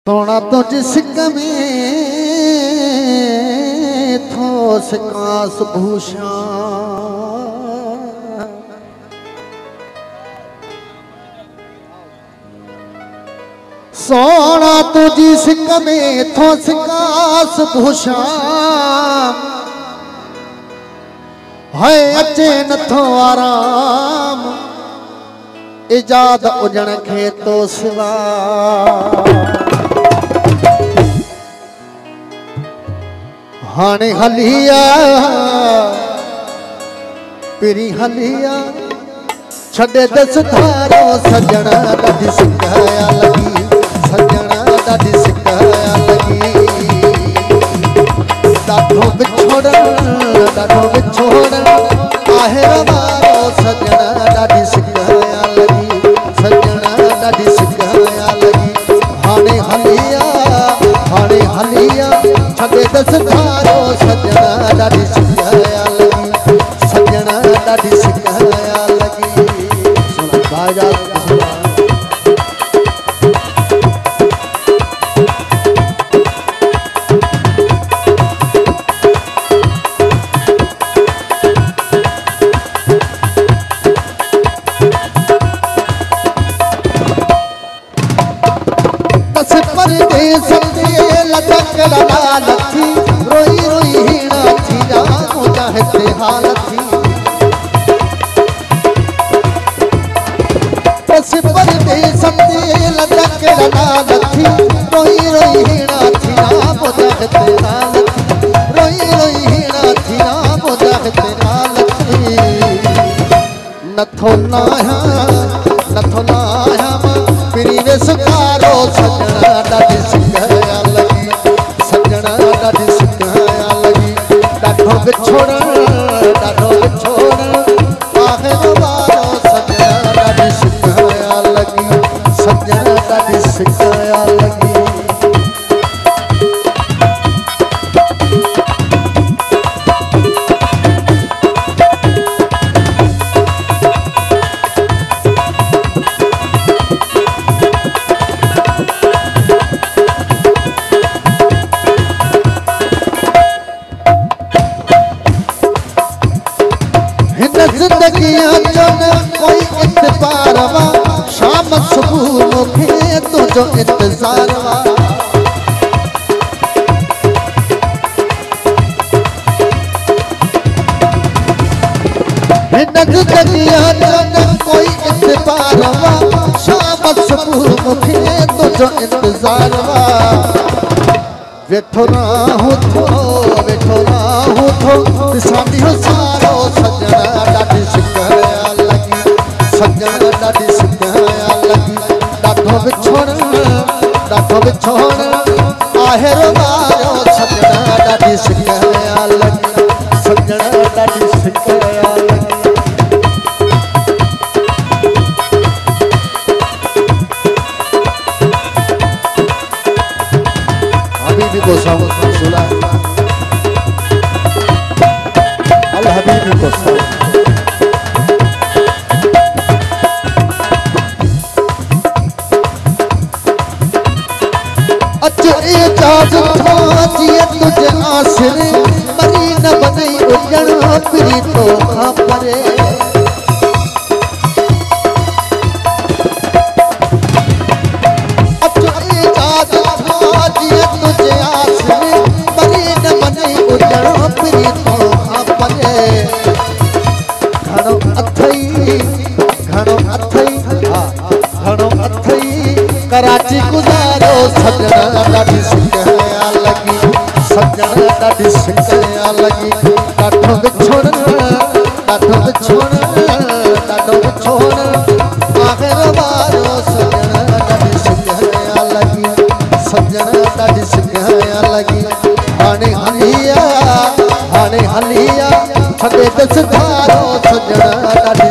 तोड़ा तो जिसक में थो सिकास भूषा सोना तुझी सिक में थो सिकास भूषा है अचे नथो आराम इजाद उजण खे तो सिवा हाणे हलिया पिरी हलिया छड़े दस धारो सजना ॾाढी सिकाया लगी सजना ॾाढी सिकाया लगी ॾाढो विछोड़ आहे रवारो सजना ॾाढी सिकाया लगी सजना ॾाढी सिकाया लगी हाणे हलिया छड़े दस धारो सजना ॾाढी सिकाया लगी सजना ॾाढी सिकाया लगी बाजा रोई रोई हीना थी जा मुझे हाल थी बस पर दे समझे लटक लाल थी रोई रोई हीना थी ना मुझे हाल थी रोई रोई हीना थी ना मुझे हाल थी नथो नाया पिरी वे सुकारो सजना ॾाढी सिकाया लगी सजना ॾाढी सिकाया लगी ॾाढो विछोड़ आहे रवारो सजना ॾाढी सिकाया लगी सजना ॾाढी सिकाया लगी जिंदगियां जन कोई इतबार वा शाम सुबह मुखे तुझो इंतजार वा जिंदगियां जन कोई इतबार वा शाम सुबह मुखे तुझो इंतजार वा वेठो ना हो थो दिसांदी हो सारो सजना ॾाढी सिकाया लगी सजना ॾाढी सिकाया लगी ॾाढो विछोड़ आहे रवारो सजना ॾाढी सिकाया लगी सजना ॾाढी सिकाया लगी हबीबी को सुला हबीबी को तुझे आसरे मरी न बनी उजण पिरी तो परे तुझे आसरे मरी न बनी उजण पिरी तो घणो अथई कराची गुजारो सजना ॾाढी सिकाया लगी सजना ॾाढी सिकाया लगी ॾाढो विछोड़ आहे रवारो सजना ॾाढी सिकाया लगी सजना ॾाढी सिकाया लगी हाणे हलिया छॾे दस धारो सजना ॾाढी